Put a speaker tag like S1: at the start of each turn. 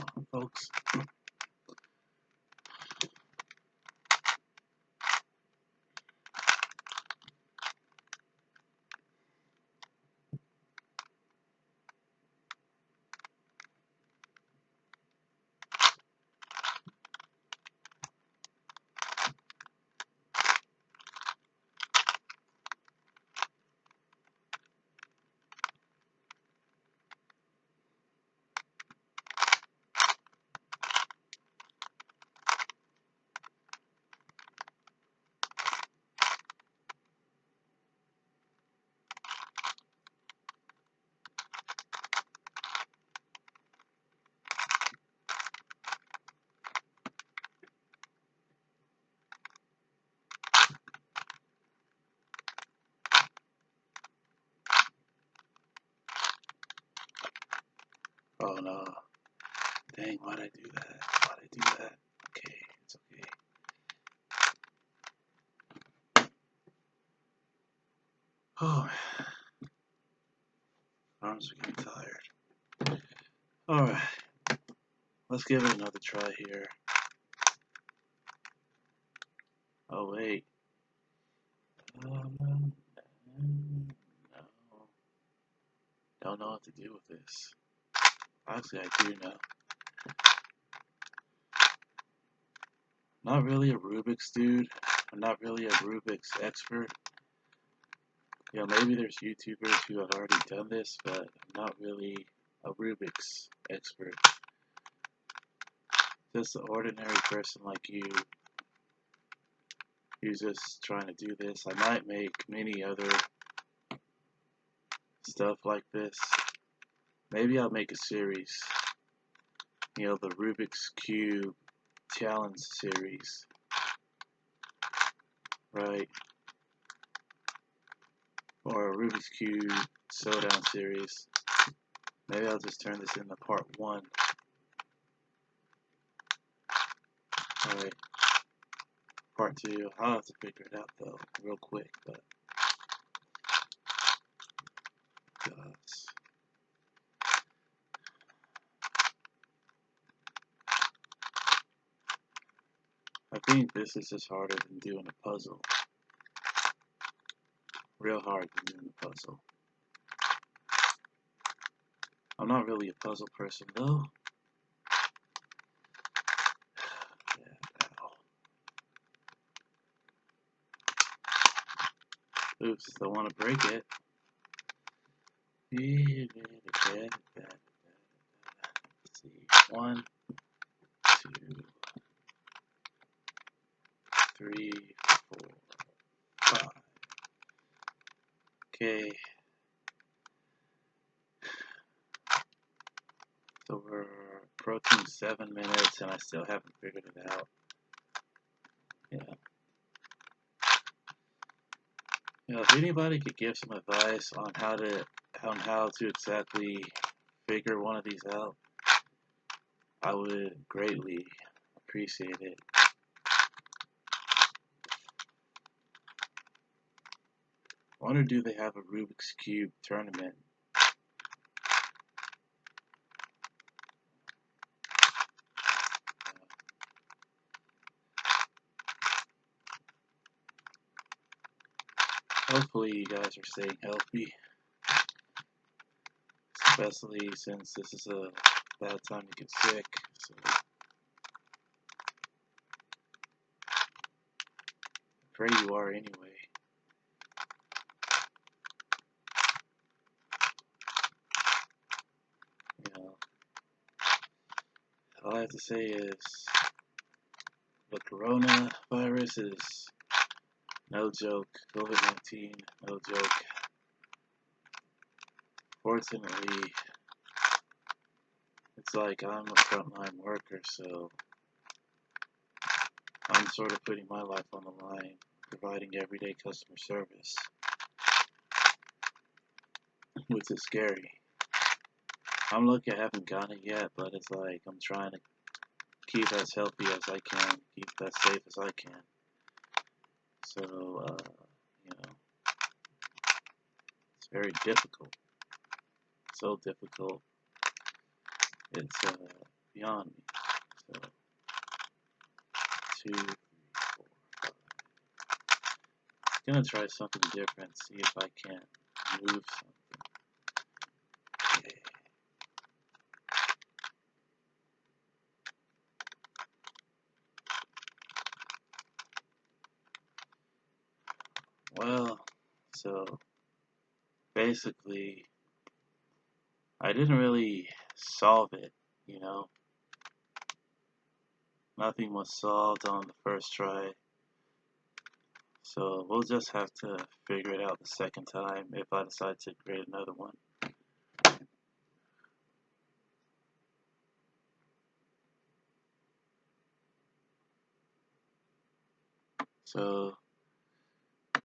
S1: on, folks. Oh no. Dang, why'd I do that? Why'd I do that? Okay, it's okay. Oh man. Arms are getting tired. Alright. Let's give it another try here. Oh wait. No. Don't know what to do with this. Actually, I do know. Not really a Rubik's dude. I'm not really a Rubik's expert. You know, maybe there's YouTubers who have already done this, but I'm not really a Rubik's expert. Just an ordinary person like you who's just trying to do this. I might make many other stuff like this. Maybe I'll make a series. You know, the Rubik's Cube Challenge series. Right? Or a Rubik's Cube Showdown series. Maybe I'll just turn this into part 1. Alright. Part 2. I'll have to figure it out though, real quick, but gosh. I think this is just harder than doing a puzzle. Real hard than doing a puzzle. I'm not really a puzzle person though. Yeah, ow. Oops, don't want to break it. Let's see. 1, 2, 3, 4, 5. Okay. So we're approaching 7 minutes and I still haven't figured it out. Yeah. You know, if anybody could give some advice on how to exactly figure one of these out, I would greatly appreciate it. I wonder, do they have a Rubik's Cube tournament? Hopefully you guys are staying healthy, especially since this is a bad time to get sick. So I pray you are anyway. You know, all I have to say is the coronavirus is no joke. COVID-19, no joke. Fortunately, it's like I'm a frontline worker, so I'm sort of putting my life on the line, providing everyday customer service, which is scary. I'm lucky I haven't gotten it yet, but it's like I'm trying to keep as healthy as I can, keep as safe as I can. So, you know, it's very difficult. So difficult. It's beyond me. So 2, 3, 4, 5. I'm gonna try something different, see if I can move something. Okay. Well, so basically, I didn't really solve it, you know. Nothing was solved on the first try. So we'll just have to figure it out the second time if I decide to create another one. So